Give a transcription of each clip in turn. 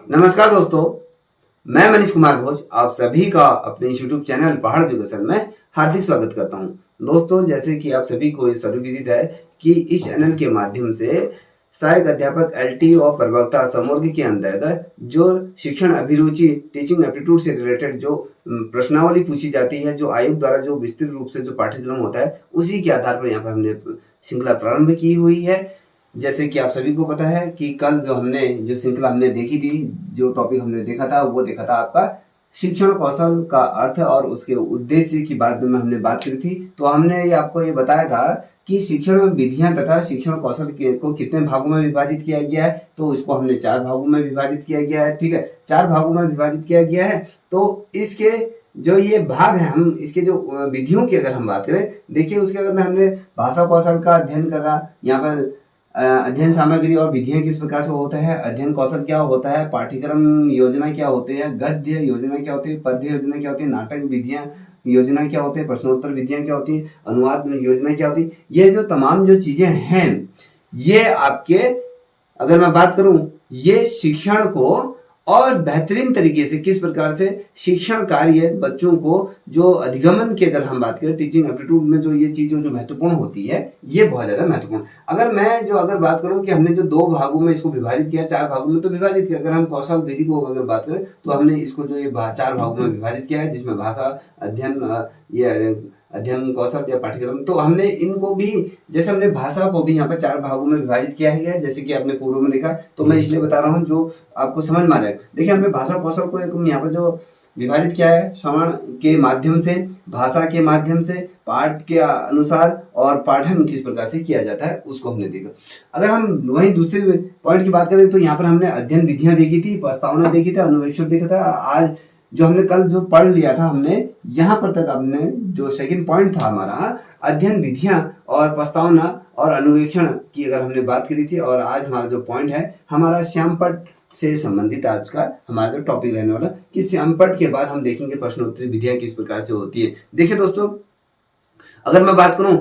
नमस्कार दोस्तों, मैं मनीष कुमार भोज आप सभी का अपने यूट्यूब चैनल पहाड़ एजुकेशन में हार्दिक स्वागत करता हूं। दोस्तों, जैसे कि आप सभी को सर्वविदित है कि इस चैनल के माध्यम से सहायक अध्यापक एलटी और प्रवक्ता समवर्ग के अंतर्गत जो शिक्षण अभिरुचि टीचिंग एप्टीट्यूड से रिलेटेड जो प्रश्नावली पूछी जाती है, जो आयोग द्वारा जो विस्तृत रूप से जो पाठ्यक्रम होता है, उसी के आधार पर यहाँ पर हमने श्रृंखला प्रारंभ की हुई है। जैसे कि आप सभी को पता है कि कल जो श्रृंखला हमने देखी थी, जो टॉपिक हमने देखा था, वो देखा था आपका शिक्षण कौशल का अर्थ और उसके उद्देश्य की बात में हमने बात करी थी। तो हमने आपको ये बताया था कि शिक्षण विधियां तथा शिक्षण कौशल को कितने भागों में विभाजित किया गया है। तो इसको हमने 4 भागों में विभाजित किया गया है। ठीक है, 4 भागों में विभाजित किया गया है। तो इसके जो ये भाग है, हम इसके जो विधियों की अगर हम बात करें, देखिए उसके अगर हमने भाषा कौशल का अध्ययन करा, यहाँ पर अध्ययन सामग्री और विधियां किस प्रकार से होता है, अध्ययन कौशल क्या होता है, पाठ्यक्रम योजना क्या होती है, गद्य योजना क्या होती है, पद्य योजना क्या होती है, नाटक विधियां योजना क्या होती है, प्रश्नोत्तर विधियां क्या होती है, अनुवाद योजना क्या होती है। ये जो तमाम जो चीजें हैं, ये आपके अगर मैं बात करूं, ये शिक्षण को और बेहतरीन तरीके से किस प्रकार से शिक्षण कार्य बच्चों को जो अधिगमन की अगर हम बात करें, टीचिंग एप्टीट्यूड में जो ये चीजें जो महत्वपूर्ण होती है, ये बहुत ज्यादा महत्वपूर्ण। अगर बात करूं कि हमने जो 2 भागों में इसको विभाजित किया, 4 भागों में तो विभाजित किया। अगर हम कौशल विधि को अगर बात करें तो हमने इसको जो ये 4 भागों में विभाजित किया है, जिसमें भाषा अध्ययन कौशल या पाठ्यक्रम। तो हमने इनको भी, जैसे हमने भाषा को भी यहाँ पर 4 भागों में विभाजित किया है, जैसे कि आपने पूर्व में देखा। तो मैं इसलिए बता रहा हूँ जो आपको समझ में आ रहा है। देखिए, हमने भाषा कौशल को एक यहाँ पर जो विभाजित किया है, श्रवण के माध्यम से, भाषा के माध्यम से, पाठ के अनुसार और पाठन किस प्रकार से किया जाता है, उसको हमने देखा। अगर हम वहीं दूसरे पॉइंट की बात करें तो यहाँ पर हमने अध्ययन विधियां देखी थी, प्रस्तावना देखी थी, अनुवेक्षण देखा था। आज जो हमने कल जो पढ़ लिया था, हमने यहाँ पर तक हमने जो सेकंड पॉइंट था हमारा, अध्ययन विधियां और प्रस्तावना और अनुवेक्षण की अगर हमने बात करी थी। और आज हमारा जो पॉइंट है, हमारा श्यामपट्ट से संबंधित आज का हमारा जो टॉपिक रहने वाला, कि श्यामपट्ट के बाद हम देखेंगे प्रश्नोत्तरी विधियां किस प्रकार से होती है। देखिए दोस्तों, अगर मैं बात करूं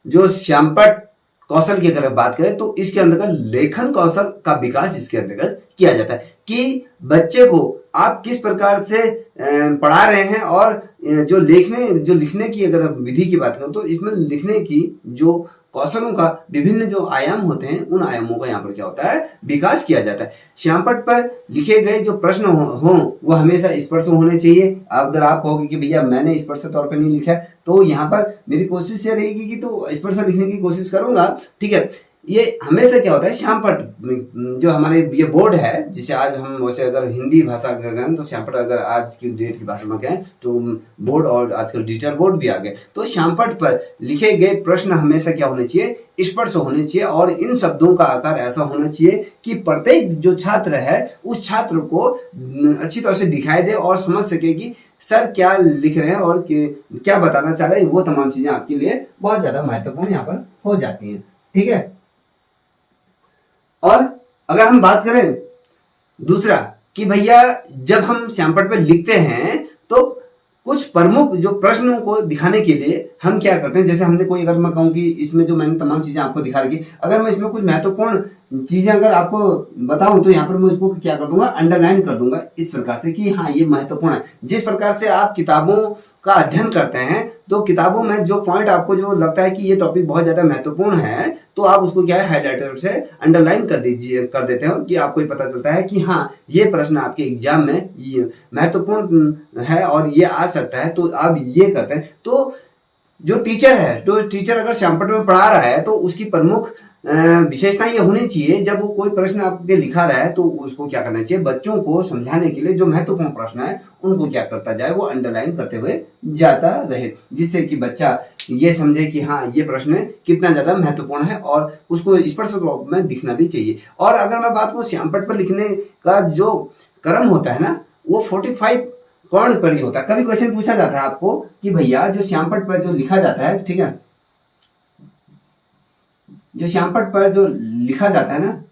जो श्यामपट्ट कौशल की अगर बात करें तो इसके अंतर्गत लेखन कौशल का विकास इसके अंतर्गत किया जाता है, कि बच्चे को आप किस प्रकार से पढ़ा रहे हैं। और जो लिखने की अगर विधि की बात करें तो इसमें लिखने की जो कौशलों का विभिन्न जो आयाम होते हैं, उन आयामों का यहाँ पर क्या होता है, विकास किया जाता है। श्यामपट्ट पर लिखे गए जो प्रश्न हों वो हमेशा स्पष्ट होने चाहिए। अगर आप कहोगे कि भैया मैंने स्पष्ट तौर पर नहीं लिखा, तो यहाँ पर मेरी कोशिश ये रहेगी कि तो स्पष्ट लिखने की कोशिश करूंगा। ठीक है, ये हमेशा क्या होता है, श्यामपट्ट जो हमारे ये बोर्ड है, जिसे आज हम वैसे अगर हिंदी भाषा कहें तो श्यामपट्ट, अगर आज की डेट की भाषा में कहें तो बोर्ड, और आजकल डिजिटल बोर्ड भी आ गए। तो श्यामपट्ट पर लिखे गए प्रश्न हमेशा क्या होने चाहिए, स्पष्ट होने चाहिए। और इन शब्दों का आकार ऐसा होना चाहिए कि प्रत्येक जो छात्र है उस छात्र को अच्छी तरह से दिखाई दे और समझ सके कि सर क्या लिख रहे हैं और क्या बताना चाह रहे हैं। वो तमाम चीजें आपके लिए बहुत ज्यादा महत्वपूर्ण यहाँ पर हो जाती हैं। ठीक है, और अगर हम बात करें दूसरा कि भैया जब हम श्यामपट्ट पे लिखते हैं तो कुछ प्रमुख जो प्रश्नों को दिखाने के लिए हम क्या करते हैं, जैसे हमने कोई, अगर मैं कहूँ कि इसमें जो मैंने तमाम चीजें आपको दिखा रखी, अगर मैं इसमें कुछ महत्वपूर्ण चीजें अगर आपको बताऊं तो यहाँ पर मैं इसको क्या कर दूंगा, अंडरलाइन कर दूंगा इस प्रकार से कि हाँ ये महत्वपूर्ण है। जिस प्रकार से आप किताबों का अध्ययन करते हैं तो किताबों में जो पॉइंट आपको जो लगता है कि ये टॉपिक बहुत ज्यादा महत्वपूर्ण है, तो आप उसको क्या है, हाईलाइटर से अंडरलाइन कर देते हो, कि आपको पता चलता है कि हाँ ये प्रश्न आपके एग्जाम में ये महत्वपूर्ण है और ये आ सकता है, तो आप ये करते हैं। तो जो टीचर है, तो टीचर अगर श्यामपट्ट में पढ़ा रहा है तो उसकी प्रमुख विशेषता ये होनी चाहिए, जब वो कोई प्रश्न आपके लिखा रहा है तो उसको क्या करना चाहिए, बच्चों को समझाने के लिए जो महत्वपूर्ण प्रश्न है उनको क्या करता जाए, वो अंडरलाइन करते हुए जाता रहे, जिससे कि बच्चा ये समझे कि हाँ ये प्रश्न कितना ज्यादा महत्वपूर्ण है और उसको स्पष्ट रूप में दिखना भी चाहिए। और अगर मैं बात करूं श्यामपट्ट पर लिखने का जो क्रम होता है ना, वो 45 कौन पर ही होता है। कभी क्वेश्चन पूछा जाता है आपको कि भैया जो श्यामपट्ट पर जो लिखा जाता है, ठीक है, जो श्यामपट्ट पर जो लिखा जाता है ना,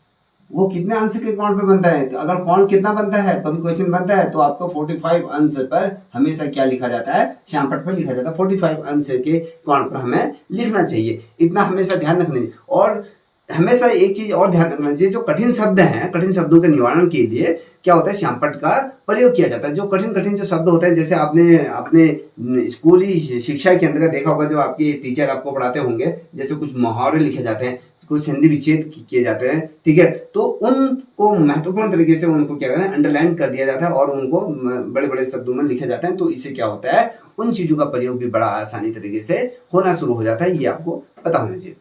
वो कितने अंश के कौन पे बनता है। अगर कौन कितना बनता है, कभी क्वेश्चन बनता है तो आपको 45 अंश पर हमेशा क्या लिखा जाता है, श्यामपट्ट पर लिखा जाता है। 45 अंश के कौन पर हमें लिखना चाहिए, इतना हमेशा ध्यान रखना चाहिए। और हमेशा एक चीज और ध्यान रखना चाहिए, जो कठिन शब्द हैं, कठिन शब्दों के निवारण के लिए क्या होता है, श्यामपट्ट का प्रयोग किया जाता है। जो कठिन कठिन जो शब्द होते हैं, जैसे आपने अपने स्कूली शिक्षा के अंदर देखा होगा, जो आपके टीचर आपको पढ़ाते होंगे, जैसे कुछ मुहावरे लिखे जाते हैं, कुछ संधि विच्छेद किए जाते हैं, ठीक है, तो उनको महत्वपूर्ण तरीके से उनको क्या करें, अंडरलाइन कर दिया जाता है और उनको बड़े बड़े शब्दों में लिखे जाते हैं। तो इससे क्या होता है, उन चीजों का प्रयोग भी बड़ा आसानी तरीके से होना शुरू हो जाता है। ये आपको पता होना चाहिए,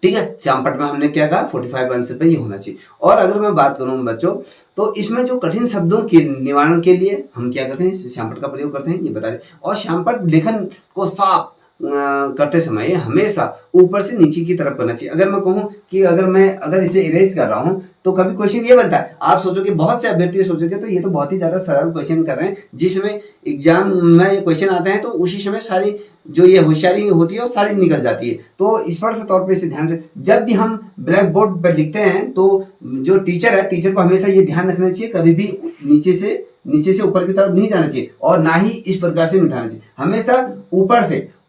ठीक है। श्यामपट्ट में हमने क्या कहा, 45 आंसर पे ये होना चाहिए। और अगर मैं बात करूं बच्चों, तो इसमें जो कठिन शब्दों के निवारण के लिए हम क्या करते हैं, श्यामपट्ट का प्रयोग करते हैं, ये बता दें। और श्यामपट्ट लेखन को साफ करते समय हमेशा ऊपर से नीचे की तरफ करना चाहिए। अगर मैं कहूं कि अगर इसे इरेज कर रहा हूं, तो कभी क्वेश्चन ये बनता है, आप सोचोगे, बहुत से अभ्यर्थी सोचोगे तो ये तो बहुत ही ज्यादा सरल क्वेश्चन कर रहे हैं, जिसमें एग्जाम में ये क्वेश्चन आते हैं तो उसी समय सारी जो ये होशियारी होती है वो सारी निकल जाती है। तो स्पष्ट तौर पे इसे ध्यान से, जब भी हम ब्लैक बोर्ड पर लिखते हैं तो जो टीचर है, टीचर को हमेशा ये ध्यान रखना चाहिए, कभी भी नीचे से ऊपर की तरफ नहीं जाना चाहिए और ना ही इस प्रकार से उठाना चाहिए। हमेशा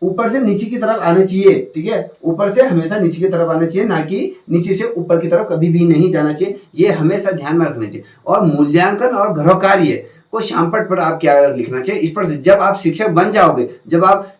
ऊपर से नीचे की तरफ आना चाहिए, ठीक है, ऊपर से हमेशा नीचे की तरफ आना चाहिए, ना कि नीचे से ऊपर की तरफ कभी भी नहीं जाना चाहिए। ये हमेशा ध्यान में रखना चाहिए। और मूल्यांकन और गृह कार्य को श्यामपट्ट पर आप क्या लिखना चाहिए, इस पर जब आप शिक्षक बन जाओगे, जब आप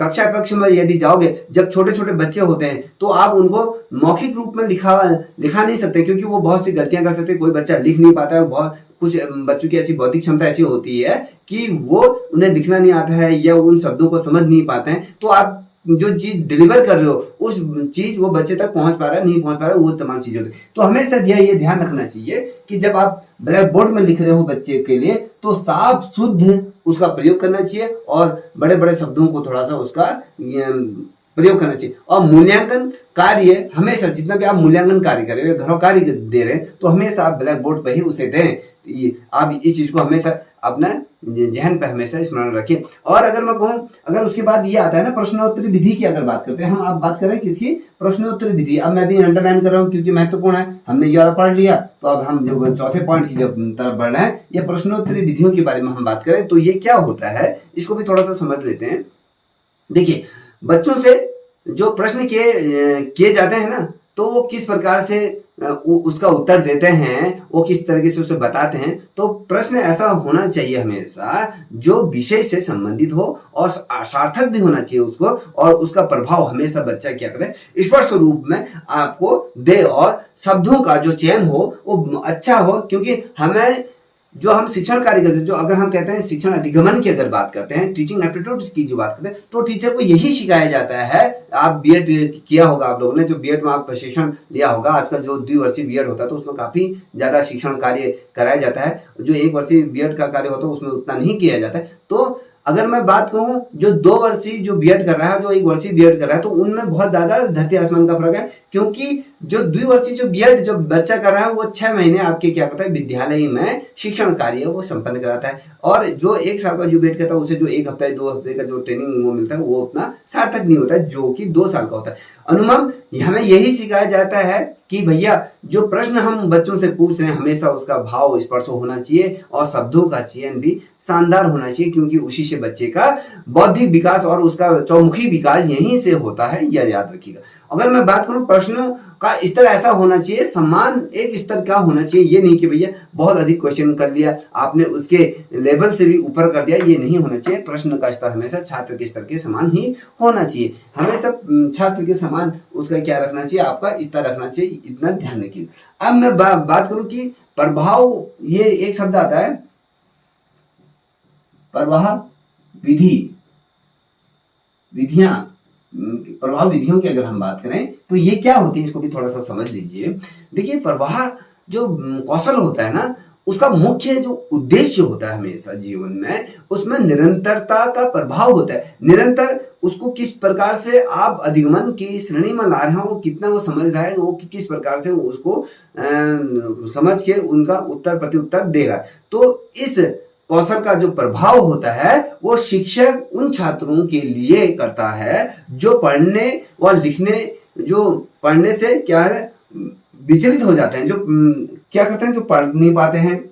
कक्ष में यदि जाओगे, जब छोटे छोटे बच्चे होते हैं तो आप उनको मौखिक रूप में लिखा नहीं सकते, क्योंकि वो बहुत सी गलतियां कर सकते हैं। कोई बच्चा लिख नहीं पाता है, बहुत कुछ बच्चों की ऐसी बौद्धिक क्षमता ऐसी होती है कि वो उन्हें लिखना नहीं आता है या उन शब्दों को समझ नहीं पाते हैं। तो आप जो चीज डिलीवर कर रहे हो, उस चीज वो बच्चे तक पहुंच पा रहा है, नहीं पहुंच पा रहा है, वो तमाम चीजें होती है। तो हमेशा ये ध्यान रखना चाहिए कि जब आप ब्लैक बोर्ड में लिख रहे हो बच्चे के लिए, तो साफ शुद्ध उसका प्रयोग करना चाहिए और बड़े बड़े शब्दों को थोड़ा सा उसका प्रयोग करना चाहिए। और मूल्यांकन कार्य हमेशा, जितना भी आप मूल्यांकन कार्य कर रहे हो, घर कार्य दे रहे हैं, तो हमेशा आप ब्लैक बोर्ड पर ही उसे दें। आप इस चीज को हमेशा अपना जहन पे हमेशा स्मरण रखें। और अगर मैं कहूं, अगर उसके बाद ये आता है ना, प्रश्नोत्तरी विधि की अगर बात करते हैं हम, आप बात करें किसकी, प्रश्नोत्तरी विधि। अब मैं भी अंडरलाइन कर रहा हूं क्योंकि महत्वपूर्ण है, हमने ये वाला पढ़ लिया, तो अब हम जो चौथे पॉइंट की जब तरफ बढ़ रहे हैं, ये प्रश्नोत्तरी विधियों के बारे में हम बात करें, तो ये क्या होता है, इसको भी थोड़ा सा समझ लेते हैं। देखिए, बच्चों से जो प्रश्न किए जाते हैं ना, तो वो किस प्रकार से उसका उत्तर देते हैं, वो किस तरीके से उसे बताते हैं। तो प्रश्न ऐसा होना चाहिए हमेशा जो विषय से संबंधित हो और सार्थक भी होना चाहिए उसको, और उसका प्रभाव हमेशा बच्चा क्या करे, स्पष्ट रूप में आपको दे, और शब्दों का जो चयन हो वो अच्छा हो। क्योंकि हमें जो हम शिक्षण कार्य करते हैं, जो अगर हम कहते हैं शिक्षण अधिगमन की अगर बात करते हैं, टीचिंग एप्टीट्यूड की जो बात करते हैं, तो टीचर को यही सिखाया जाता है। आप बीएड किया होगा, आप लोगों ने जो बीएड में आप प्रशिक्षण लिया होगा, आजकल जो द्विवर्षीय बीएड होता है तो उसमें काफी ज्यादा शिक्षण कार्य कराया जाता है। जो एक वर्षीय बीएड का कार्य होता है उसमें उतना नहीं किया जाता है। तो अगर मैं बात कहूं, जो 2 वर्षीय जो बीएड कर रहा है, जो 1 वर्षीय बीएड कर रहा है, तो उनमें बहुत ज्यादा धरती आसमान का फर्क है। क्योंकि जो द्विवर्षीय जो बीएड जो बच्चा कर रहा है, वो 6 महीने आपके क्या करता है, विद्यालय में शिक्षण कार्य वो संपन्न कराता है। और जो 1 साल का जो बीएड करता है, उसे जो 1 हफ्ता 2 हफ्ते का जो ट्रेनिंग वो मिलता है, वो उतना सार्थक नहीं होता है, जो कि 2 साल का होता है। अनुमान हमें यही सिखाया जाता है कि भैया जो प्रश्न हम बच्चों से पूछ रहे हैं, हमेशा उसका भाव स्पर्श होना चाहिए और शब्दों का चयन भी शानदार होना चाहिए, क्योंकि उसी से बच्चे का बौद्धिक विकास और उसका चौमुखी विकास यहीं से होता है, यह याद रखिएगा। अगर मैं बात करूं, प्रश्नों का स्तर ऐसा होना चाहिए, समान एक स्तर का होना चाहिए। ये नहीं कि भैया बहुत अधिक क्वेश्चन कर लिया आपने, उसके लेवल से भी ऊपर कर दिया, ये नहीं होना चाहिए। प्रश्न का स्तर हमेशा छात्र के स्तर के समान ही होना चाहिए, हमेशा छात्र के समान उसका क्या रखना चाहिए, आपका स्तर रखना चाहिए, इतना ध्यान रखिए। अब मैं बात करूं कि प्रभाव, ये एक शब्द आता है प्रवाह विधियां, प्रभाव विधियों की अगर हम बात करें तो ये क्या होती है, इसको भी थोड़ा सा समझ लीजिए। देखिए, प्रवाह जो कौशल होता है ना, उसका मुख्य जो उद्देश्य होता है हमेशा जीवन में, उसमें निरंतरता का प्रभाव होता है। निरंतर उसको किस प्रकार से आप अधिगमन की श्रेणी में ला रहे हो, वो कितना वो समझ रहा है, वो किस प्रकार से वो उसको समझ के उनका उत्तर प्रत्युत्तर दे रहा है। तो इस कौशल का जो प्रभाव होता है, वो शिक्षक उन छात्रों के लिए करता है जो पढ़ने व लिखने, जो पढ़ने से क्या है विचलित हो जाते हैं, जो क्या करते हैं, जो पढ़ नहीं पाते हैं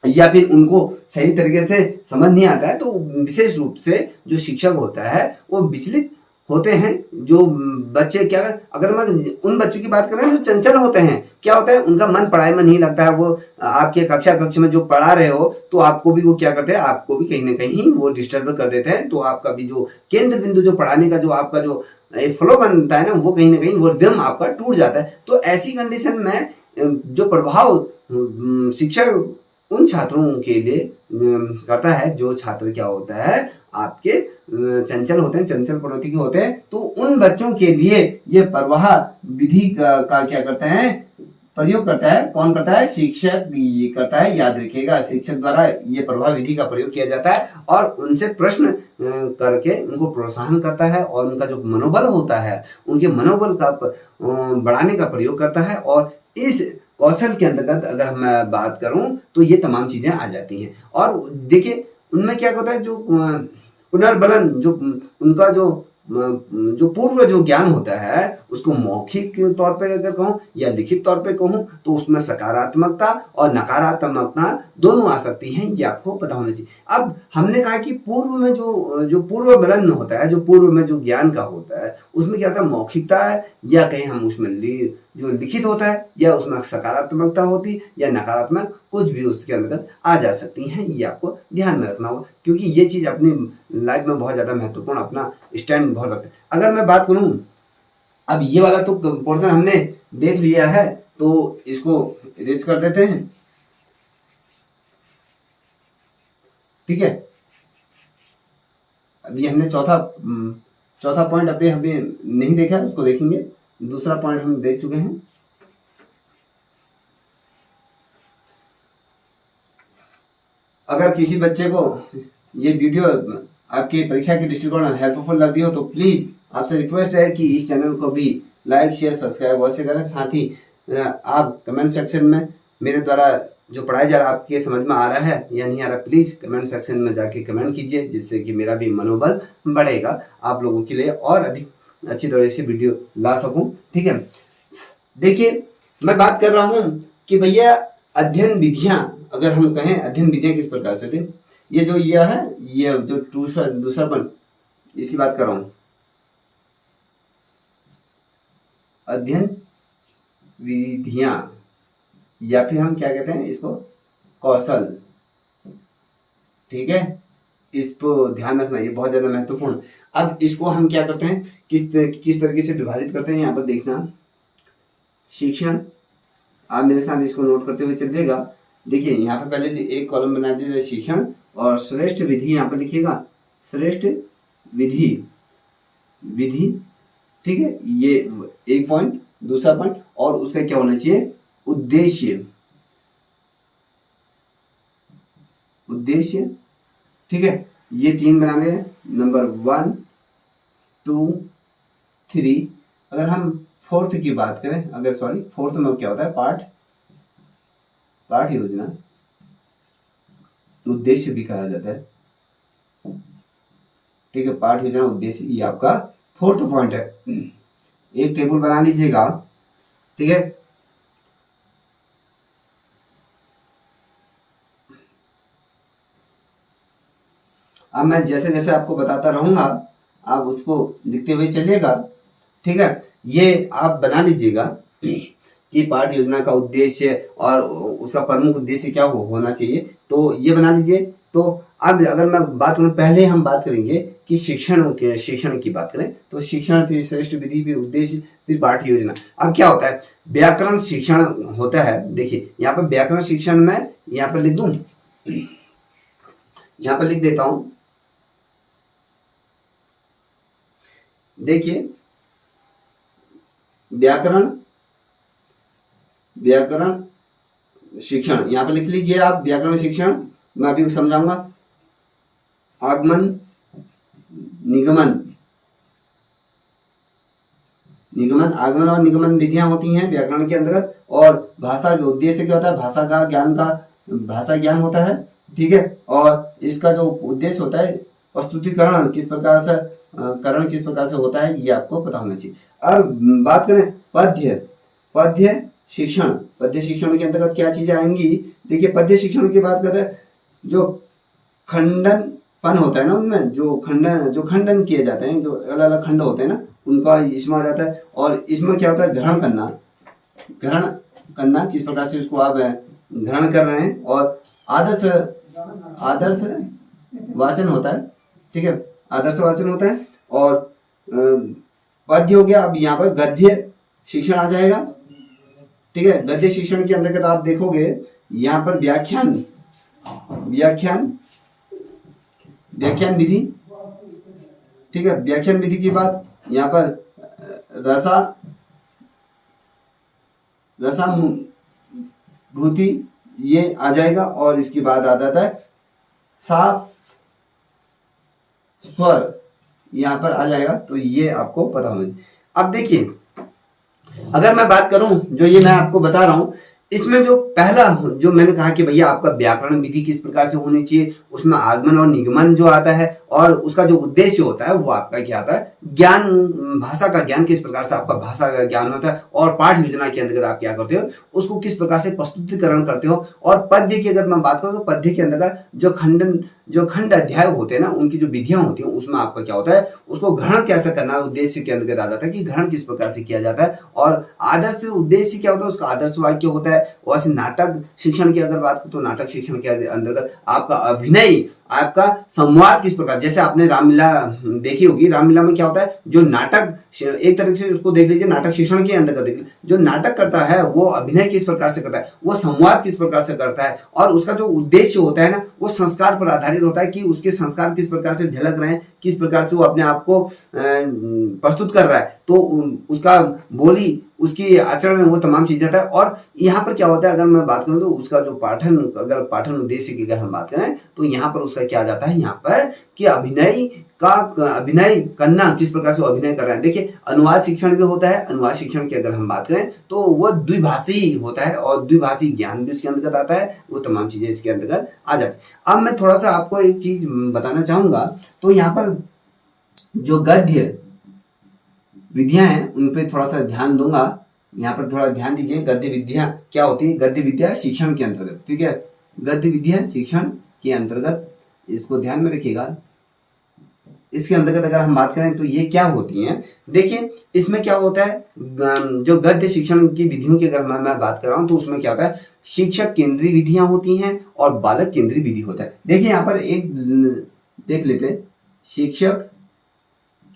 या फिर उनको सही तरीके से समझ नहीं आता है। तो विशेष रूप से जो शिक्षक होता है वो विचलित होते हैं जो बच्चे क्या, अगर मैं उन बच्चों की बात करें जो चंचल होते हैं, क्या होता है उनका मन पढ़ाई में नहीं लगता है, वो आपके कक्ष में जो पढ़ा रहे हो तो आपको भी वो क्या करते हैं, आपको भी कहीं ना कहीं वो डिस्टर्ब कर देते हैं, तो आपका भी जो केंद्र बिंदु जो पढ़ाने का जो आपका जो एक फ्लो बनता है ना, वो कहीं ना कहीं वो रिदम आपका टूट जाता है। तो ऐसी कंडीशन में जो प्रभाव शिक्षक उन छात्रों के लिए करता है जो छात्र क्या होता है आपके चंचल होते हैं, चंचल प्रवृत्ति के होते हैं, तो उन बच्चों के लिए ये प्रवाह विधि का क्या करते हैं, प्रयोग करता है। कौन करता है, शिक्षक ये करता है, याद रखिएगा शिक्षक द्वारा ये प्रवाह विधि का प्रयोग किया जाता है और उनसे प्रश्न करके उनको प्रोत्साहन करता है और उनका जो मनोबल होता है उनके मनोबल का बढ़ाने का प्रयोग करता है। और इस कौशल के अंतर्गत अगर मैं बात करूं तो ये तमाम चीजें आ जाती हैं। और देखिए उनमें क्या होता है, जो पुनर्बलन, जो उनका जो पूर्व जो ज्ञान होता है उसको मौखिक तौर पे अगर कहूँ या लिखित तौर पे कहूँ तो उसमें सकारात्मकता और नकारात्मकता दोनों आ सकती हैं, ये आपको पता होना चाहिए। अब हमने कहा कि पूर्व में जो पूर्व बलन होता है, जो पूर्व में जो ज्ञान का होता है उसमें क्या होता है, मौखिकता है या कहीं हम उसमें जो लिखित होता है या उसमें सकारात्मकता होती या नकारात्मक, कुछ भी उसके अंदर आ जा सकती हैं, ये आपको ध्यान में रखना होगा क्योंकि ये चीज अपनी लाइफ में बहुत ज्यादा महत्वपूर्ण अपना स्टैंड बहुत रखता है। अगर मैं बात करूं, अब ये वाला तो पोर्शन हमने देख लिया है तो इसको इरेज कर देते हैं, ठीक है। अभी हमने चौथा पॉइंट अभी नहीं देखा, उसको देखेंगे। दूसरा पॉइंट हम देख चुके हैं। अगर किसी बच्चे को ये वीडियो आपकी परीक्षा के दृष्टिकोण हेल्पफुल लगती हो तो प्लीज आपसे रिक्वेस्ट है कि इस चैनल को भी लाइक शेयर सब्सक्राइब अवश्य करें। साथ ही आप कमेंट सेक्शन में मेरे द्वारा जो पढ़ाया जा रहा है आपके समझ में आ रहा है या नहीं आ रहा, प्लीज कमेंट सेक्शन में जाके कमेंट कीजिए, जिससे कि मेरा भी मनोबल बढ़ेगा आप लोगों के लिए और अधिक अच्छी तरह से वीडियो ला सकूं, ठीक है। देखिए मैं बात कर रहा हूं कि भैया अध्ययन विधियां, अगर हम कहें अध्ययन विधियां किस प्रकार से थी, ये जो यह है, ये जो दूसरा पॉइंट इसकी बात कर रहा हूं, अध्ययन विधियां या फिर हम क्या कहते हैं इसको, कौशल, ठीक है। इसको ध्यान रखना, ये बहुत ज्यादा महत्वपूर्ण। अब इसको हम क्या करते हैं, किस तरीके से विभाजित करते हैं, यहाँ पर देखना शिक्षण। आप मेरे साथ इसको नोट करते हुए चलिएगा। देखिए यहाँ पर पहले एक कॉलम बना दीजिए शिक्षण और श्रेष्ठ विधि, यहाँ पर लिखिएगा श्रेष्ठ विधि, ठीक है। ये एक पॉइंट। दूसरा पॉइंट और उसका क्या होना चाहिए, उद्देश्य, ठीक है। ये 3 बनाने, नंबर 1 2 3। अगर हम फोर्थ की बात करें, फोर्थ में क्या होता है, पाठ योजना, उद्देश्य भी कहा जाता है, ठीक है। पाठ योजना उद्देश्य, ये आपका फोर्थ पॉइंट है। एक टेबल बना लीजिएगा, ठीक है। अब मैं जैसे जैसे आपको बताता रहूंगा आप उसको लिखते हुए चलिएगा, ठीक है। ये आप बना लीजिएगा कि पाठ योजना का उद्देश्य और उसका प्रमुख उद्देश्य क्या होना चाहिए, तो ये बना लीजिए। तो अब अगर मैं बात करूं, पहले हम बात करेंगे कि शिक्षण की बात करें तो शिक्षण, फिर श्रेष्ठ विधि, फिर उद्देश्य, फिर पाठ योजना। अब क्या होता है, व्याकरण शिक्षण होता है। देखिए यहाँ पर व्याकरण शिक्षण में यहाँ पर लिख दूं, यहाँ पर लिख देता हूं। देखिए व्याकरण शिक्षण, यहाँ पर लिख लीजिए आप व्याकरण शिक्षण। मैं अभी समझाऊंगा। आगमन, आगमन और निगमन विधियां होती हैं व्याकरण के अंतर्गत। और भाषा के उद्देश्य क्या होता है, भाषा ज्ञान होता है, ठीक है। और इसका जो उद्देश्य होता है, प्रस्तुतिकरण किस प्रकार से होता है, ये आपको पता होना चाहिए। अब बात करें पद्य शिक्षण के अंतर्गत क्या चीजें आएंगी। देखिए पद्य शिक्षण की बात करते हैं, जो खंडन पन होता है ना उनमें, जो खंडन किए जाते हैं, जो अलग अलग खंड होते हैं ना, उनका इसमें आ जाता है। और इसमें क्या होता है, ग्रहण करना किस प्रकार से उसको आप ग्रहण कर रहे हैं। और आदर्श वाचन होता है, ठीक है, आदर्श वाचन होता है। और पद्य हो गया। अब यहाँ पर गद्य शिक्षण आ जाएगा, ठीक है। गद्य शिक्षण के अंतर्गत आप देखोगे यहाँ पर व्याख्यान विधि, ठीक है। व्याख्यान विधि की बात यहाँ पर रसानुभूति ये आ जाएगा। और इसके बाद आ जाता है साफ स्वर, यहाँ पर आ जाएगा। तो ये आपको पता होना चाहिए। अब देखिए, अगर मैं बात करूं, जो ये मैं आपको बता रहा हूं, इसमें जो पहला जो मैंने कहा कि भैया आपका व्याकरण विधि किस प्रकार से होनी चाहिए, उसमें आगमन और निगमन जो आता है, और उसका जो उद्देश्य होता है वो आपका क्या आता है, ज्ञान, भाषा का ज्ञान, किस प्रकार से आपका भाषा का ज्ञान होता है। और पाठ योजना के अंतर्गत आप क्या करते हो, उसको किस प्रकार से प्रस्तुतिकरण करते हो। और पद्य की अगर मैं बात करूं तो पद्य के अंतर्गत जो खंड अध्याय होते हैं ना, उनकी जो विधियां होती हैं, उसमें आपका क्या होता है, उसको ग्रहण कैसे करना है, उद्देश्य के अंतर्गत आ जाता है कि ग्रहण किस प्रकार से किया जाता है। और आदर्श उद्देश्य क्या होता है, उसका आदर्श वाक्य होता है। वैसे नाटक शिक्षण की अगर बात करें तो नाटक शिक्षण के अंतर्गत आपका अभिनय, आपका संवाद किस प्रकार, जैसे आपने रामलीला देखी होगी, रामलीला में क्या होता है, जो नाटक, एक तरफ से उसको देख लीजिए, नाटक शिक्षण के अंतर्गत देख लीजिए, जो नाटक करता है वो अभिनय किस प्रकार से करता है, वो संवाद किस प्रकार से करता है। और उसका जो उद्देश्य होता है ना, वो संस्कार पर आधारित होता है कि उसके संस्कार किस प्रकार से झलक रहे हैं, किस प्रकार से वो अपने आप को प्रस्तुत कर रहा है। तो उसका बोली, उसकी आचरण में वो तमाम चीजें आता है। और यहाँ पर क्या होता है, अगर मैं बात करूं तो उसका जो पाठन उद्देश्य की अगर हम बात करें तो यहाँ पर उसका क्या जाता है, यहाँ पर कि अभिनय करना, किस प्रकार से अभिनय कर रहा है। देखिए, अनुवाद शिक्षण भी होता है। अनुवाद शिक्षण की अगर हम बात करें तो वो द्विभाषी होता है, और द्विभाषी ज्ञान भी इसके अंतर्गत आता है, वो तमाम चीजें इसके अंतर्गत आ जाती है। अब मैं थोड़ा सा आपको एक चीज बताना चाहूंगा, तो यहाँ पर जो गद्य विधियां हैं उन पर थोड़ा सा ध्यान दूंगा। यहाँ पर थोड़ा ध्यान दीजिए, गद्य विद्या क्या होती है, गद्य विद्या शिक्षण के अंतर्गत, ठीक है, गद्य विद्या शिक्षण के अंतर्गत, इसको ध्यान में रखिएगा। इसके अंतर्गत अगर हम बात करें तो ये क्या होती हैं, देखिए इसमें क्या होता है, जो गद्य शिक्षण की विधियों की अगर मैं बात कर रहा हूं तो उसमें क्या होता है, शिक्षक केंद्रीय विधियां होती हैं और बालक केंद्रीय विधि होता है। देखिए यहाँ पर एक देख लेते हैं, शिक्षक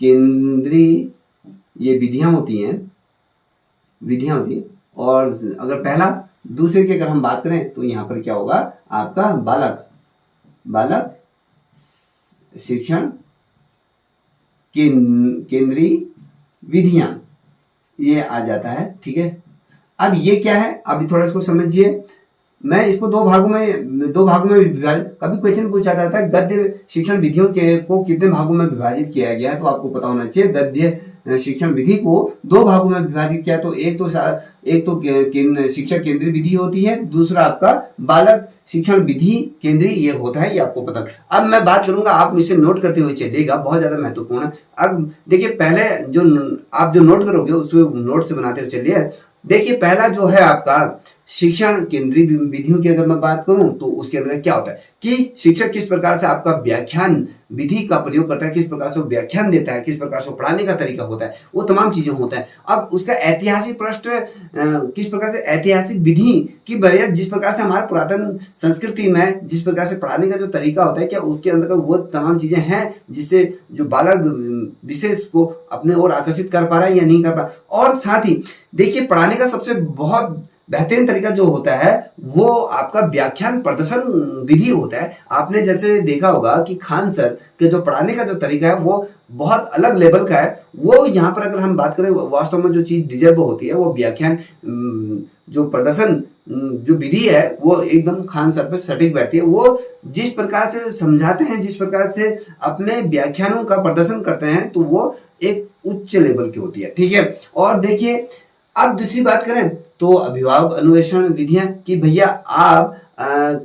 केंद्रीय ये विधियां होती हैं, और अगर पहला दूसरे की अगर हम बात करें तो यहाँ पर क्या होगा, आपका बालक शिक्षण केंद्रीय विधियां ये आ जाता है, ठीक है। अब ये क्या है, अभी थोड़ा इसको समझिए। मैं इसको दो भागों में विभाजित, कभी क्वेश्चन पूछा जाता है गद्य शिक्षण विधियों को कितने भागों में विभाजित किया गया है, तो आपको पता होना चाहिए गद्य शिक्षण विधि को दो भागों में विभाजित किया। तो एक तो शिक्षक केंद्रीय विधि होती है, दूसरा आपका बालक शिक्षण विधि केंद्रीय ये होता है, ये आपको पता। अब मैं बात करूंगा, आप इसे नोट करते हुए चलिएगा, बहुत ज्यादा महत्वपूर्ण है। अब देखिए, पहले आप जो नोट करोगे उसको नोट से बनाते हुए चलिए। देखिए, पहला जो है आपका शिक्षण केंद्रीय विधियों की अगर मैं बात करूं तो उसके अंदर क्या होता है कि शिक्षक किस प्रकार से आपका व्याख्यान विधि का प्रयोग करता है, किस प्रकार से वो व्याख्यान देता है, किस प्रकार से पढ़ाने का तरीका होता है, वो तमाम चीजें होता है। अब उसका ऐतिहासिक पृष्ठ किस प्रकार से, ऐतिहासिक विधि की वजह, जिस प्रकार से हमारे पुरातन संस्कृति में जिस प्रकार से पढ़ाने का जो तरीका होता है, क्या उसके अंदर वो तमाम चीजें हैं जिससे जो बालक विशेष को अपने ओर आकर्षित कर पा रहा है या नहीं कर पा रहा। और साथ ही देखिए, पढ़ाने का सबसे बहुत बेहतरीन तरीका जो होता है वो आपका व्याख्यान प्रदर्शन विधि होता है। आपने जैसे देखा होगा कि खान सर के जो पढ़ाने का जो तरीका है वो बहुत अलग लेवल का है। वो यहाँ पर अगर हम बात करें, वास्तव में जो चीज डिजर्व होती है वो व्याख्यान जो प्रदर्शन जो विधि है वो एकदम खान सर पे सटीक बैठती है। वो जिस प्रकार से समझाते हैं, जिस प्रकार से अपने व्याख्यानों का प्रदर्शन करते हैं, तो वो एक उच्च लेवल की होती है, ठीक है। और देखिए, अब दूसरी बात करें तो अभिभावक अन्वेषण विधियां, कि भैया आप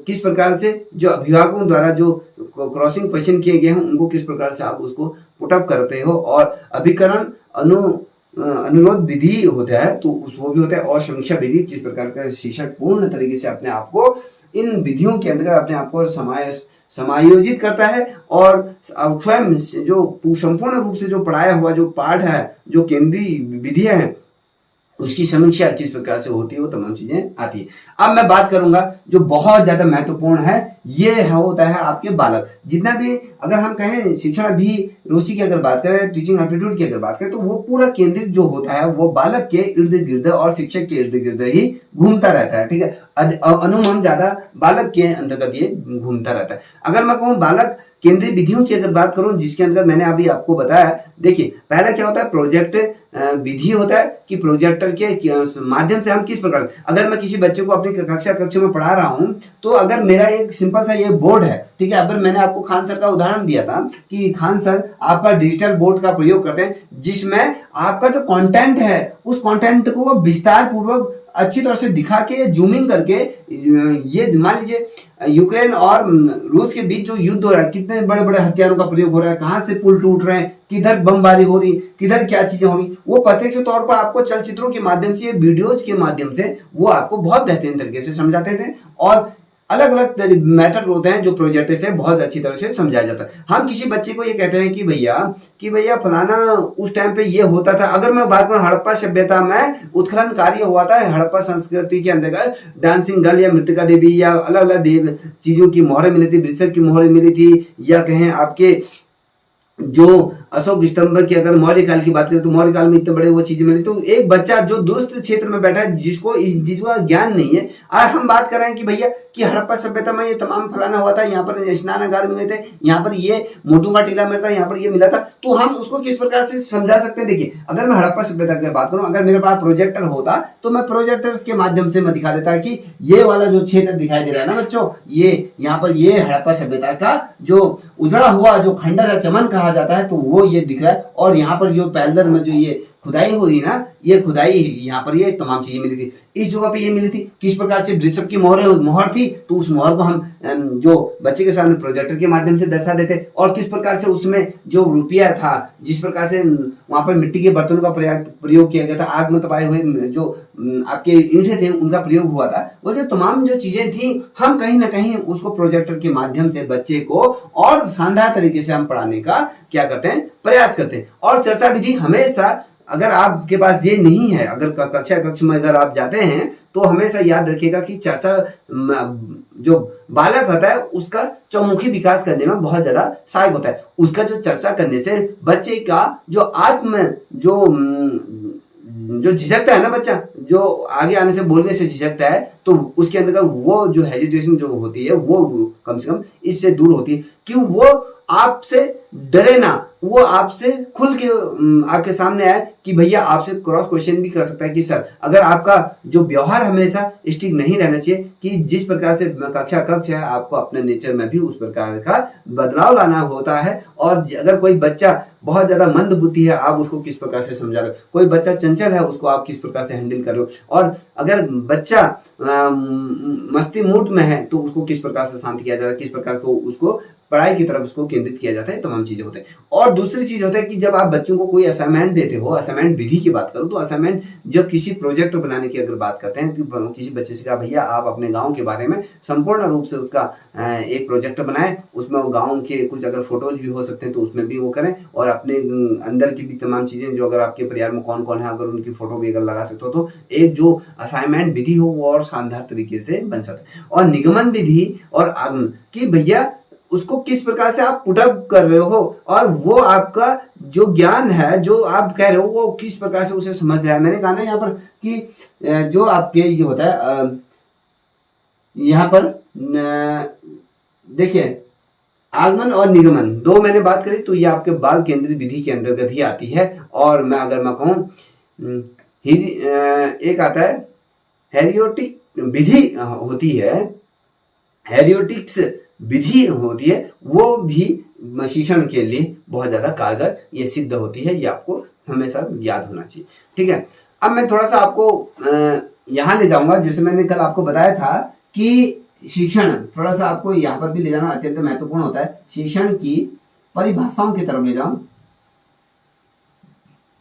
किस प्रकार से जो अभिभावकों द्वारा जो क्रॉसिंग क्वेश्चन किए गए हैं उनको किस प्रकार से आप उसको पुटअप करते हो। और अभिकरण अनुरोध विधि होता है तो वो भी होता है। और समीक्षा विधि, किस प्रकार का शिक्षक पूर्ण तरीके से अपने आप को इन विधियों के अंतर्गत अपने आप को समायोजित करता है और स्वयं जो संपूर्ण रूप से जो पढ़ाया हुआ जो पाठ है, जो केंद्रीय विधियां हैं, उसकी समीक्षा किस प्रकार से होती है, वो तमाम चीजें आती है। अब मैं बात करूंगा जो बहुत ज्यादा महत्वपूर्ण है, ये होता है आपके बालक। जितना भी अगर हम कहें शिक्षण अभिरुचि की अगर बात करें, टीचिंग एप्टीट्यूड की अगर बात करें, तो वो पूरा केंद्रित जो होता है वो बालक के इर्द गिर्द और शिक्षक के इर्द गिर्द ही घूमता रहता है। ठीक है, अनुमान ज्यादा बालक के अंतर्गत ये घूमता रहता है। अगर मैं कहूँ बालक केंद्रीय विधियों की अगर बात करूं, जिसके अंदर मैंने अभी आपको बताया, देखिए पहला क्या होता है, प्रोजेक्ट विधि होता है कि प्रोजेक्टर के माध्यम से हम किस प्रकार, अगर मैं किसी बच्चे को अपनी कक्षा में पढ़ा रहा हूं, तो अगर मेरा एक सिंपल सा ये बोर्ड है, ठीक है, अगर मैंने आपको खान सर का उदाहरण दिया था कि खान सर आपका डिजिटल बोर्ड का प्रयोग करते हैं, जिसमें आपका जो कंटेंट है उस कंटेंट को वो विस्तार पूर्वक अच्छी तरह से दिखा के जूमिंग करके, ये मान लीजिए यूक्रेन और रूस के बीच जो युद्ध हो रहा है, कितने बड़े बड़े हथियारों का प्रयोग हो रहा है, कहां से पुल टूट रहे हैं, किधर बमबारी हो रही, किधर क्या चीजें हो रही, वो प्रत्यक्ष तौर पर आपको चलचित्रों के माध्यम से, वीडियोज के माध्यम से वो आपको बहुत बेहतरीन तरीके से समझाते थे। और अलग अलग मैटर होते हैं जो प्रोजेक्ट से बहुत अच्छी तरह से समझाया जाता है। हम किसी बच्चे को ये कहते हैं कि भैया फलाना उस टाइम पे ये होता था। अगर मैं बात करूं हड़प्पा सभ्यता में उत्खनन कार्य हुआ था, हड़प्पा संस्कृति के अंतर्गत डांसिंग गर्ल या मृतिका देवी या अलग अलग देव चीजों की मोहरें मिली थी, वृषभ की मोहरें मिली थी, या कहें आपके जो अशोक स्तंभ की अगर मौर्य काल की बात करें तो मौर्य काल में इतने बड़े वो चीजें मिली। तो एक बच्चा जो दूरस्थ क्षेत्र में बैठा है, जिसको इस चीज का ज्ञान नहीं है, आज हम बात कर रहे हैं कि भैया कि हड़प्पा सभ्यता में ये तमाम फलाना हुआ था, यहाँ पर स्नानागार मिले थे, यहाँ पर ये मोटू का टीला मिला था, यहाँ पर ये मिला था, तो हम उसको किस प्रकार से समझा सकते हैं। देखिए अगर मैं हड़प्पा सभ्यता की बात करूं, अगर मेरे पास प्रोजेक्टर होता तो मैं प्रोजेक्टर के माध्यम से मैं दिखा देता कि ये वाला जो क्षेत्र दिखाई दे रहा है ना बच्चों, ये यहाँ पर ये हड़प्पा सभ्यता का जो उजड़ा हुआ जो खंडर है, चमन कहा जाता है, तो वो ये दिख रहा है। और यहाँ पर जो पैलर में जो ये खुदाई हुई ना, ये खुदाई यहाँ पर ये तमाम चीजें मिली थी, इस जगह पे ये मिली थी। किस प्रकार से वृषभ की मोहर थी, तो उस मोहर को हम जो बच्चे के सामने प्रोजेक्टर के माध्यम से दर्शा देते, और किस प्रकार से उसमें जो रुपया था, जिस प्रकार से वहां पर मिट्टी के बर्तनों का प्रयोग किया गया था, आग में तपाए हुए जो आपके ईंटें थे उनका प्रयोग हुआ था, वो जो तमाम जो चीजें थी, हम कहीं ना कहीं उसको प्रोजेक्टर के माध्यम से बच्चे को और शानदार तरीके से हम पढ़ाने का क्या करते हैं, प्रयास करते हैं। और चर्चा विधि हमेशा, अगर आपके पास ये नहीं है, अगर कक्ष में अगर आप जाते हैं, तो हमेशा याद रखिएगा कि चर्चा जो बालक होता है उसका चौमुखी विकास करने में बहुत ज्यादा सहायक होता है। उसका जो चर्चा करने से बच्चे का जो आत्म जो झिझकता है ना, बच्चा जो आगे आने से बोलने से झिझकता है, तो उसके अंदर का वो जो हेजिटेशन जो होती है वो कम से कम इससे दूर होती है। क्यों? वो आपसे डरे ना, वो आपसे खुल के आपके सामने आए कि भैया आपसे क्रॉस क्वेश्चन भी कर सकता है कि सर, अगर आपका जो व्यवहार हमेशा स्टिक नहीं रहना चाहिए कि जिस प्रकार से कक्ष है, आपको अपने नेचर में भी उस प्रकार का बदलाव लाना होता है। और अगर कोई बच्चा बहुत ज्यादा मंद बुद्धि है, आप उसको किस प्रकार से समझा रहे हो, कोई बच्चा चंचल है उसको आप किस प्रकार से हैंडल कर रहे हो, और अगर बच्चा मस्ती मूड में है तो उसको किस प्रकार से शांत किया जाता है, किस प्रकार को उसको पढ़ाई की तरफ उसको केंद्रित किया जाता है, तमाम चीजें होते हैं। और दूसरी चीज होता है कि जब आप बच्चों को कोई असाइनमेंट देते हो, असाइनमेंट विधि की बात करूं, तो असाइनमेंट जब किसी प्रोजेक्ट बनाने की अगर बात करते हैं, तो किसी बच्चे से कहा भैया आप अपने गांव के बारे में संपूर्ण रूप से उसका एक प्रोजेक्ट बनाएं, उसमें गांव के कुछ अगर फोटोज भी हो सकते हैं तो उसमें भी वो करें, और अपने अंदर की भी तमाम चीजें जो अगर आपके परिवार में कौन कौन है अगर उनकी फोटो भी अगर लगा सकते हो, तो एक जो असाइनमेंट विधि हो वो और शानदार तरीके से बन सकता है। और निगमन विधि और कि भैया उसको किस प्रकार से आप पुटअप कर रहे हो, और वो आपका जो ज्ञान है जो आप कह रहे हो वो किस प्रकार से उसे समझ रहा है। मैंने कहा ना यहाँ पर कि जो आपके ये होता है यहाँ पर देखिए आगमन और निगमन दो मैंने बात करी, तो ये आपके बाल केंद्रित विधि के अंतर्गत ही आती है। और मैं अगर मैं कहूँ एक आता है हेरियोटिक विधि होती है, हेरियोटिक्स विधि होती है, वो भी शिक्षण के लिए बहुत ज्यादा कारगर ये सिद्ध होती है, ये आपको हमेशा याद होना चाहिए। ठीक है, अब मैं थोड़ा सा आपको यहाँ ले जाऊंगा, जैसे मैंने कल आपको बताया था कि शिक्षण थोड़ा सा आपको यहाँ पर भी ले जाना अत्यंत महत्वपूर्ण होता है। शिक्षण की परिभाषाओं की तरफ ले जाऊं,